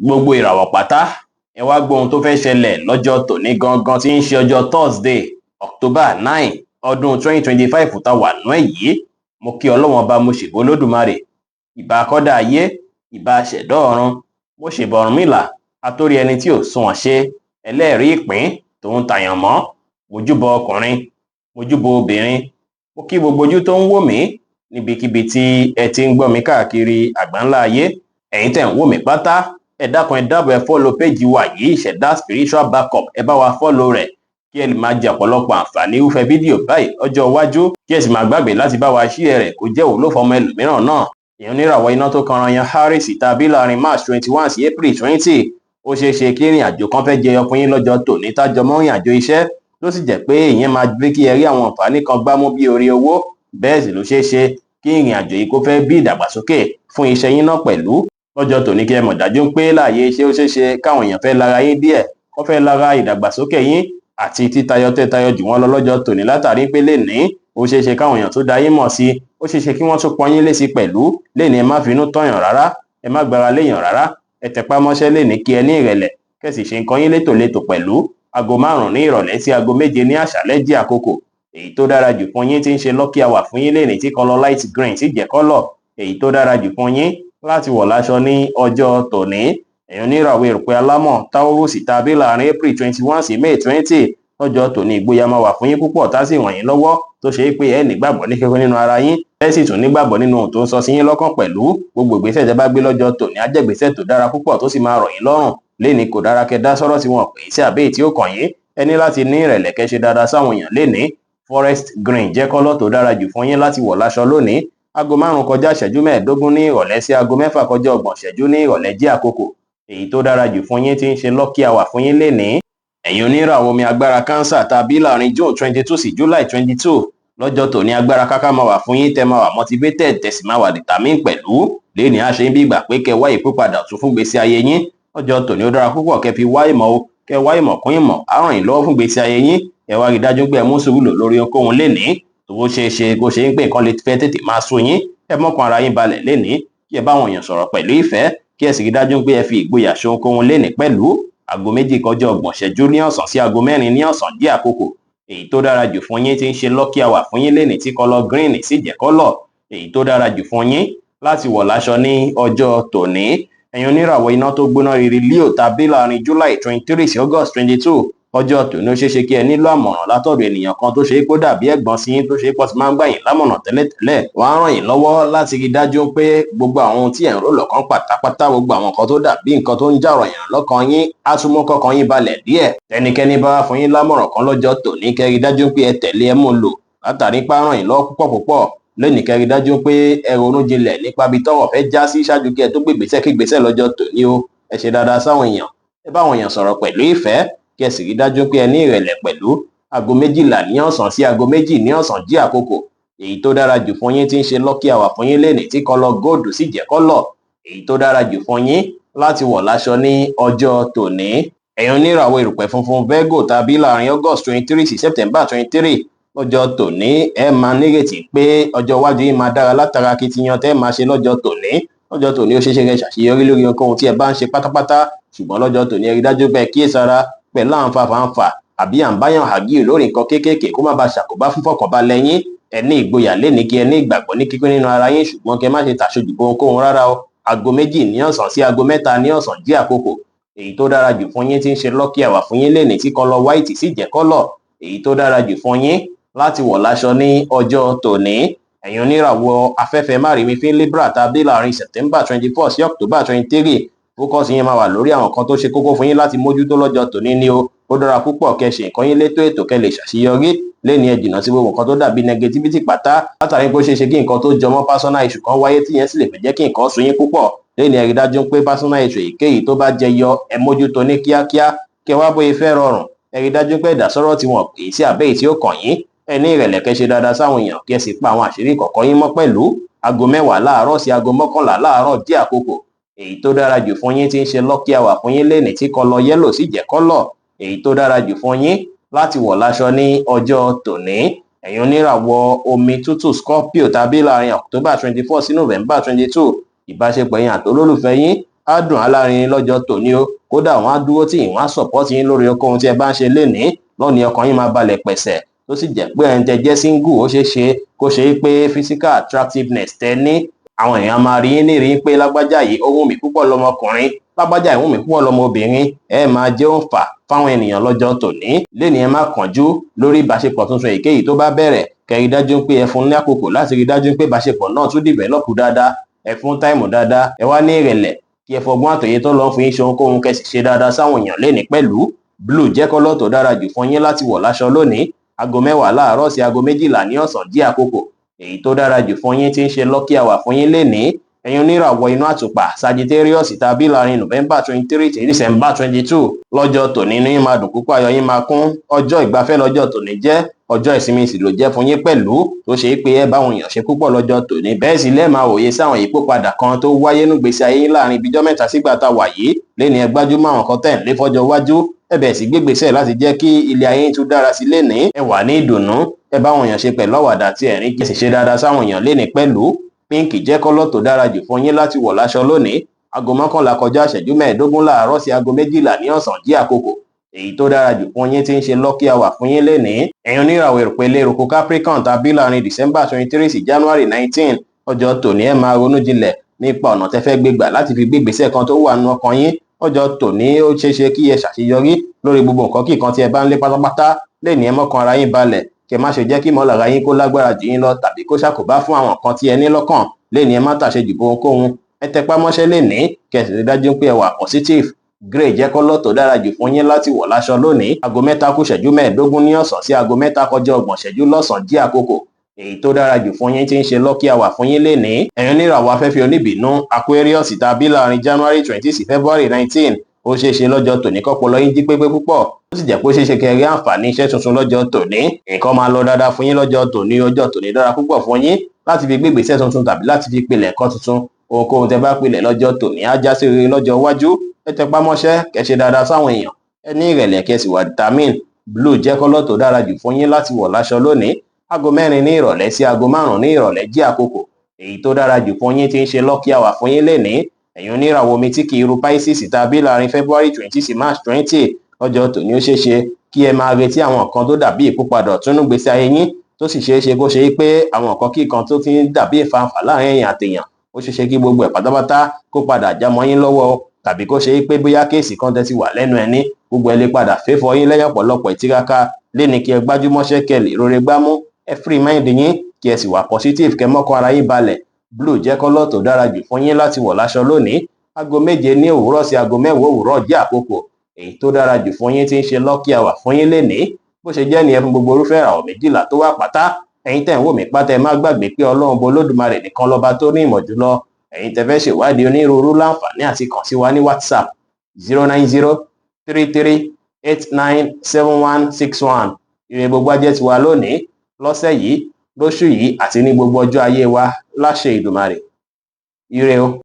Gbogbo ìràwọ̀ pátá ẹ wá gbọ́ ohun tó fẹ́ ṣẹlẹ̀ lọ́jọ́ tòní gangan tí ń ṣe ọjọ́ Thursday October 9 ọdún 2025 tá wà nú ẹ̀ yìí. Mo kí Ọlọ́run ọba, mo ṣèbà Olódùmarè, ìbà akọ́dá ayé, ìbà aṣẹ̀dá ọ̀run, mo ṣèbà Ọ̀rúnmìlà, atórí ẹni tí ò sunwọ̀n ṣe, ẹlẹ́rìí ìpín tòun tàyànmọ́, mojúbọ ọkùnrin, mojúbọ obìnrin. Mo kí gbogbo ojú tó ń wò mí níbikíbi tí ẹ ti ń gbọ́ mi káàkiri àgbáńlá ayé. Ẹ̀yin tẹ́ ń wò mí pátá, ẹ dákun ẹ dábọ̀ ẹ fọ́lọ̀ péjì wa yìí, Ìṣẹ̀dá Spiritual Backup. Ẹ bá wa fọ́lọ̀ rẹ̀ kí ẹ lè máa jẹ ọ̀pọ̀lọpọ̀ àǹfààní irúfẹ́ fídíò báyìí ọjọ́ iwájú, kí ẹ sì máa gbàgbé láti bá wa share rẹ̀ kó jẹ́ òwúlò fọmọ ẹlòmíràn náà. Èèyàn oníràwọ̀ iná tó kanran yan Aries tàbí láàrin March 21 sí April 20. Ó ṣeé ṣe kí ìrìn àjò kan fẹ́ jẹyọ fún yín lọ́jọ́ tòní tájọ mọ́ ìrìn àjò iṣẹ́, ló sì jẹ́ pé ìyẹn máa gbé kí ẹ rí àwọn àǹfààní kan gbámú bí orí owó. Bẹ́ẹ̀ sì ló ṣeé ṣe kí ìrìn àjò yìí kó fẹ́ bí ìdàgbàsókè fún iṣẹ́ yín náà pẹ̀lú. Lọ́jọ́ tòní kí ẹ mọ̀ dájú pé láàyè iṣẹ́ ó ṣeé ṣe káwọn èèyàn fẹ́ lára yín díẹ̀, wọ́n fẹ́ lára ìdàgbàsókè yín àti títayọ tẹ́tayọ jù wọ́n lọ lọ́jọ́ tòní, látàrí pé lénìí ó ṣeé ṣe káwọn èèyàn tó dá yín mọ̀ sí, ó ṣeé ṣe kí wọ́n tún pọ́n yín lé sí pẹ̀lú. Lénìí ẹ má finú tọ̀yàn rárá, ẹ má gbára léèyàn rárá, ẹ tẹpá mọ́ṣẹ́ lénìí kí ẹ ní ìrẹ̀lẹ̀, kẹ́sì ṣe nǹkan yín létòlétò pẹ̀lú. Aago 5 ní ìrọ̀lẹ́ sí aago 7 ní àṣálẹ́ jẹ́ àkókò èyí tó dára jù fún yín, tí ń ṣe lucky hour fún yín lénìí, tí kọlọ light green sì jẹ́ kọ́lọ̀ èyí tó dára jù fún yín láti wọ̀ láṣọ ní ọjọ́ tòní. Èèyàn oníràwọ̀ erùpẹ̀ alámọ̀ Taurus tàbí láàrin April 21 sí May 20. Lọ́jọ́ tòní ìgboyà máa wà fún yín púpọ̀, tá sì ràn yín lọ́wọ́, tó ṣe é pé ẹ nígbàgbọ́ ní kíkún nínú ara yín, ẹ sì tún nígbàgbọ́ nínú ohun tó ń sọ sí yín lọ́kàn pẹ̀lú. Gbogbo ìgbésẹ̀ tẹ́ bá gbé lọ́jọ́ tòní á jẹ́ ìgbésẹ̀ tó dára púpọ̀ tó sì máa rọ̀ yín lọ́rùn. Lénìí kò dára kẹ́ dá sọ́rọ̀ tí wọn pè é sí àbẹ́ tí ó kàn yín. Ẹ ní láti ní ìrẹ̀lẹ̀ kẹ́ ṣe dáadáa sáwọn èèyàn lénìí. Forest green jẹ́ kọ́lọ̀ tó dára jù fún yín láti wọ̀ láṣọ lónìí. Aago 5 kọjá ìṣẹ́jú 15 ní ìrọ̀lẹ́ sí aago 6 kọjá 30 ìṣẹ́jú ní ìrọ̀lẹ́ jẹ́ àkókò èyí tó dára jù fún yín, tí ń ṣe lucky hour fún yín lénìí. Ẹ̀yin oníràwọ̀ omi agbára Cancer tàbí láàrin June 22 sí July 22. Lọ́jọ́ tòní agbára káká máa wà fún yín, tẹ́ máa wà motivated, tẹ́ sì máa wà determined pẹ̀lú. Lénìí á ṣe ń bí ìgbà pé kẹ́ wá ìpípadà tún fún gbèsè ayé yín. Lọ́jọ́ tòní ó dára púpọ̀ kẹ́ fi wá ìmọ̀ o, kẹ́ wá ìmọ̀ kún ìmọ̀, á ràn yín lọ́wọ́ fún gbèsè ayé yín. Ẹ wá rí dájú pé ẹ mú sùúrù lò lórí ohunkóhun lénìí, tó ṣeé ṣe kó ṣe ń pé nǹkan lè fẹ́ tètè máa sú yín. Ẹ mọ́kàn ara yín balẹ̀ lénìí, kí ẹ bá àwọn èèyàn sọ̀rọ̀ pẹ̀lú ìfẹ́, kí ẹ sì rí dájú pé ẹ fi ìgboyà ṣe ohunkóhun lénìí pẹ̀lú. Aago 2 kọjá 30 ìṣẹ́jú ní ọ̀sán sí aago 4 ní ọ̀sán jẹ́ àkókò èyí tó dára jù fún yín, tí ń ṣe lucky hour fún yín lénìí, tí kọlọ green sì jẹ́ kọ́lọ̀ èyí tó dára jù fún yín láti wọ̀ láṣọ ní ọjọ́ tòní. Ẹ̀yin oníràwọ̀ iná tó gbóná riri Leo tàbí láàrin July 23 sí August 22. Ọjọ́ tòní ó ṣeé ṣe kí ẹ nílò àmọ̀ràn látọ̀dọ̀ ènìyàn kan tó ṣe é kó dàbí ẹ̀gbọ́n sí yín, tó ṣe é pọ̀ sí máa ń gbà yín lámọ̀ràn tẹ́lẹ̀tẹ́lẹ̀. Wọ́n á ràn yín lọ́wọ́ láti rí dájú pé gbogbo àwọn ohun tí ẹ̀ ń rò lọ́kàn pátápátá, gbogbo àwọn nǹkan tó dàbí nǹkan tó ń jà ròyìn lọ́kàn yín, á tún mú kọ́kàn yín balẹ̀ díẹ̀. Tẹnikẹ́ni bá wá fún yín lámọ̀ràn kan lọ́jọ́ tòní, kẹ́ rí dájú pé ẹ tẹ̀lé, ẹ mú lò, látàrí pé á ràn yín lọ́wọ́ púpọ̀. Lónìí kẹ́ rí dájú pé ẹ ronú jinlẹ̀ nípa ibi tọ́rọ̀ fẹ́ já sí ṣáájú kí ẹ tó gbé ìgbésẹ̀ kí ìgbésẹ̀ lọ́jọ́ tòní o. Ẹ ṣe dáadáa sáwọn èèyàn, ẹ bá àwọn èèyàn sọ̀rọ̀ pẹ̀lú ìfẹ́, kí ẹ sì rí dájú pé ẹ ní ìrẹ̀lẹ̀ pẹ̀lú. Aago 12 ní ọ̀sán sí aago 2 ní ọ̀sán jẹ́ àkókò èyí tó dára jù fún yín, tí ń ṣe lucky hour fún yín lénìí, tí kọlọ gold sì jẹ́ kọ́lọ̀ èyí tó dára jù fún yín láti wọ̀ láṣọ ní ọjọ́ tòní. Ẹ̀yin oníràwọ̀ erùpẹ̀ funfun Virgo tàbí láàrin August 23 sí September 23. Lọ́jọ́ tòní ẹ máa nírètí pé ọjọ́ iwájú yín máa dára látara akitiyan tẹ́ máa ṣe lọ́jọ́ tòní. Lọ́jọ́ tòní ó ṣeé ṣe kẹ́ ṣàṣeyọrí lórí ohunkóhun tí ẹ bá ń ṣe pátápátá, ṣùgbọ́n lọ́jọ́ tòní ẹ rí dájú pé ẹ kíyèsára pẹ̀lú àwọn fàfàǹfà àbí à ń báyàn hàgíù lórí nǹkan kéékèèké kó má ba ṣàkóbá fún fọkànbalẹ̀ yín. Ẹ ní ìgboyà lénìí, kí ẹ ní ìgbàgbọ́ ní kíkún nínú ara yín, ṣùgbọ́n kẹ́ má ṣe tàṣojù ohunkóhun rárá o. Aago 2 ní ọ̀sán sí aago 3 ní ọ̀sán jẹ́ àkókò èyí tó dára jù fún yín, tí ń ṣe lucky hour fún yín lénìí, tí kọlọ white sì jẹ́ kọ́lọ̀ èyí tó dára jù fún yín láti wọ̀ láṣọ ní ọjọ́ tòní. Ẹ̀yin oníràwọ̀ afẹ́fẹ́ márìírí Libra tàbí láàrin September 24 sí October 23. Fókọ̀sì yín máa wà lórí àwọn kan tó ṣe kókó fún yín láti mójútó lọ́jọ́ tòní ni o. Ó dára púpọ̀ kẹ́ ṣe nǹkan yín létò ètò, kẹ́ lè ṣàṣeyọrí. Lénìí ẹ jìnnà sí gbogbo nǹkan tó dàbí negativity pátá, látàrí pé ó ṣeé ṣe kí nǹkan tó jọmọ́ personal issue kan wáyé, tí yẹn sì lè fẹ́ jẹ́ kí nǹkan sú yín púpọ̀. Lénìí ẹ rí dájú pé personal issue èyíkéyìí tó bá jẹyọ ẹ mójútó ní kíákíá, kẹ́ wá bóyá fẹ́ rọrùn. Ẹ rí dájú pé ìdásọ́rọ̀ tí wọn pè é sí àbẹ́ tí ó kàn yín. Ẹ ní ìrẹ̀lẹ̀ kẹ́ ṣe dáadáa sáwọn èèyàn, kí ẹ sì pa àwọn àṣírí kọ̀ọ̀kan yín mọ́ pẹ̀lú. Aago 10 láàárọ̀ sí aago 11 láàárọ̀ jẹ́ àkókò èyí tó dára jù fún yín, tí ń ṣe lucky hour fún yín lénìí, tí kọlọ yellow sì jẹ́ kọ́lọ̀ èyí tó dára jù fún yín láti wọ̀ láṣọ ní ọjọ́ tòní. Ẹ̀yin oníràwọ̀ omi tútù Scorpio tàbí láàrin October 24 sí November 22. Ìbáṣepọ̀ yín àti olólùfẹ́ yín á dùn alárinrin lọ́jọ́ tòní o, kódà wọ́n á dúró tì yín, wọ́n á sọ̀pọ́tì yín lórí ohunkóhun tí ẹ bá ń ṣe lénìí, lónìí ọkàn yín máa balẹ̀ pẹ̀sẹ̀, tó sì jẹ́ pé ẹni tẹ́ jẹ́ single ó ṣeé ṣe kó ṣe pé physical attractiveness tẹ́ ní àwọn èèyàn máa rí yín ní rí pé lágbájá yìí ó wù mí púpọ̀ lọ́mọkùnrin, lágbájá yìí wù mí púpọ̀ lọ́mọbìnrin, ẹ máa jẹ́ òǹfà fáwọn ènìyàn lọ́jọ́ tòní. Lénìí ẹ má kánjú lórí ìbáṣepọ̀ tuntun èyíkéyìí tó bá bẹ̀rẹ̀, kẹ́ rí dájú pé ẹ fún ní àkókò láti rí dájú pé ìbáṣepọ̀ náà tún develop dáadáa, ẹ fún táìmù dáadáa, ẹ wá ní ìrẹ̀lẹ̀ kí ẹ fọgbọ́n àtòyé tó lọ fún yín ṣe ohunkóhun kẹ́ sì ṣe dáadáa sáwọn èèyàn lénìí pẹ̀lú. Blue jẹ́ kọ́lọ̀ tó dára jù fún yín láti wọ̀ láṣọ lónìí. Aago 10 láàárọ̀ sí aago 12 ní ọ̀sán jẹ́ àkókò èyí tó dára jù fún yín tí ń ṣe lucky hour fún yín lénìí. Ẹ̀yin oníràwọ̀ inú àtùpà Sagittarius tàbí láàrin November 23 sí December 22 lọ́jọ́ tòní ní máa dùn púpọ̀, ayọ̀ yín máa kún. Ọjọ́ ìgbafẹ́ lọ́jọ́ tòní jẹ́, ọjọ́ ìsinmi sì ló jẹ́ fún yín pẹ̀lú, tó ṣe pé ẹ báwọn èèyàn ṣe púpọ̀ lọ́jọ́ tòní. Bẹ́ẹ̀ sì lẹ́ẹ̀ máa wòye sáwọn ìyípadà kan tó wáyé nígbésí ayé yín láàrin ibijọ́ mẹ́ta sígbà tá a wà yìí. Lénìí ẹ gbájúmọ́ àwọn kan tẹ̀ ń lé fọ́jọ́ iwájú, ẹ bẹ̀rẹ̀ sí gbégbèsè láti jẹ́ kí ilé ayé yín tún dára sí lénìí. Ẹ wà ní ìdùnnú, ẹ báwọn èèyàn ṣe pẹ̀lú àwàdà àti ẹ̀rín, kí ẹ sì ṣe dáadáa sáwọn èèyàn lénìí pẹ̀lú. Pink jẹ́ kọ́lọ̀ tó dára jù fún yín láti wọ̀ láṣọ lónìí. Aago 11 kọjá ìṣẹ́jú 15 láàárọ̀ sí aago 12 ní ọ̀sán jẹ́ àkókò èyí tó dára jù fún yín tí ń ṣe lucky hour fún yín lénìí. Ẹ̀yin oníràwọ̀ ìrùpẹ̀lẹ̀ eruku Capricorn tàbí láàrin December 23 sí January 19 ọjọ́ tòní ẹ máa ronú jinlẹ̀ nípa ọ̀nà tẹ́ fẹ́ gbégbà láti fi gbégbèsè kan tó wà nínú ọkàn yín. Ọjọ́ tòní ó ṣeéṣe kí ẹ ṣàṣeyọrí lórí gbogbo nǹkan kíkan tí ẹ bá ń lé pátápátá. Lénìí ẹ mọ́kàn ara yín balẹ̀, kẹ́ má ṣe jẹ́ kí ìmọ̀lára yín kó lágbára jù yín lọ tàbí kó ṣàkóbá fún àwọn nǹkan tí ẹ ní lọ́kàn. Lénìí ẹ má tàṣejù ohunkóhun, ẹ tẹpá mọ́ṣẹ́ lénìí, kẹ́ sì rí dájú pé ẹ wà positive. Grey jẹ́ kọ́lọ̀ tó dára jù fún yín láti wọ̀ láṣọ lónìí. Aago 3 kù ìṣẹ́jú 15 ní ọ̀sán sí aago 3 kọjá 30 ìṣẹ́jú lọ́sàn jẹ́ àkókò èyí tó dára jù fún yín tí ń ṣe lucky hour fún yín lénìí. Ẹ̀yin oníràwọ̀ afẹ́fẹ́ oníbìnú Aquarius tàbí láàrin January 20 sí February 19 ó ṣeé ṣe lọ́jọ́ tòní kọ́pọlọ yín jí pépé púpọ̀, ó sì jẹ́ pé ó ṣeé ṣe kẹ́ rí àǹfààní iṣẹ́ tuntun lọ́jọ́ tòní. Nǹkan máa lọ dáadáa fún yín lọ́jọ́ tòní. Ọjọ́ tòní dára púpọ̀ fún yín láti fi gbégbèsè tuntun tàbí láti fi pilẹ̀ ẹ̀kọ́ tuntun. Ohunkóhun tẹ́ bá pilẹ̀ lọ́jọ́ tòní á já sí rere lọ́jọ́ iwájú. Ẹ tẹpá mọ́ṣẹ́, kẹ́ ṣe dáadáa sáwọn èèyàn, ẹ ní ìrẹ̀lẹ̀, kẹ́ sì wà determine. Blue jẹ́ kọ́lọ̀ tó dára jù fún yín láti wọ̀ láṣọ lónìí. Aago 4 ní ìrọ̀lẹ́ sí aago 5 ní ìrọ̀lẹ́ jẹ́ àkókò èyí tó dára jù fún yín tí ń ṣe lucky hour fún yín lénìí. Ẹ̀yin oníràwọ̀ omi tí kì í ru Pisces tàbí láàrin February 20 sí March 20 lọ́jọ́ tòní ó ṣeé ṣe kí ẹ máa retí àwọn nǹkan tó dàbí ìkópadà ọ̀túnú gbèsè ayé yín, tó sì ṣeé ṣe kó ṣe pé àwọn nǹkan kíkan tó ti ń dàbí ìfàǹfà láàrin èèyàn àtèèyàn ó ṣeé ṣe kí gbogbo ẹ̀ pátápátá kó padà já mọ́ yín lọ́wọ́, tàbí kó ṣe pé bóyá kéèsì kan tẹ́ ti wà lẹ́nu ẹni gbogbo ẹ lè padà fẹ́fọ́ yín lẹ́yìn ọ̀pọ̀lọpọ̀ ìtiraka. Lénìí kí ẹ gbájúmọ́ṣẹ́, kẹ́ lè rore gbámú, ẹ free mind yín, kí ẹ sì wà positive, kẹ́ mọ́kàn ara yín balẹ̀. Blue jẹ́ kọ́lọ̀ tó dára jù fún yín láti wọ̀ láṣọ lónìí. Aago 7 ní òwúrọ̀ sí aago 10 òwúrọ̀ jẹ́ àkókò èyí tó dára jù fún yín tí ń ṣe lucky hour fún yín lénìí. Bó ṣe jẹ́ nìyẹn fún gbogbo irúfẹ́ ìràwọ̀ 12 tó wà pátá. Ẹ̀yin tẹ́ ń wò mí pátá ẹ má gbàgbé pé Ọlọ́run Olódùmarè nìkan lọ́ba tó ní ìmọ̀ jùlọ. Ẹ̀yin tẹ́ fẹ́ ṣèwádìí onírúurú láǹfààní àti kàn sí wa ní WhatsApp 09033897161. Ire gbogbo ajẹ́ tiwa lónìí, lọ́sẹ̀ yìí, lóṣù yìí àti ní gbogbo ọjọ́ ayé wa láṣẹ Ìdùmarè. Ire o.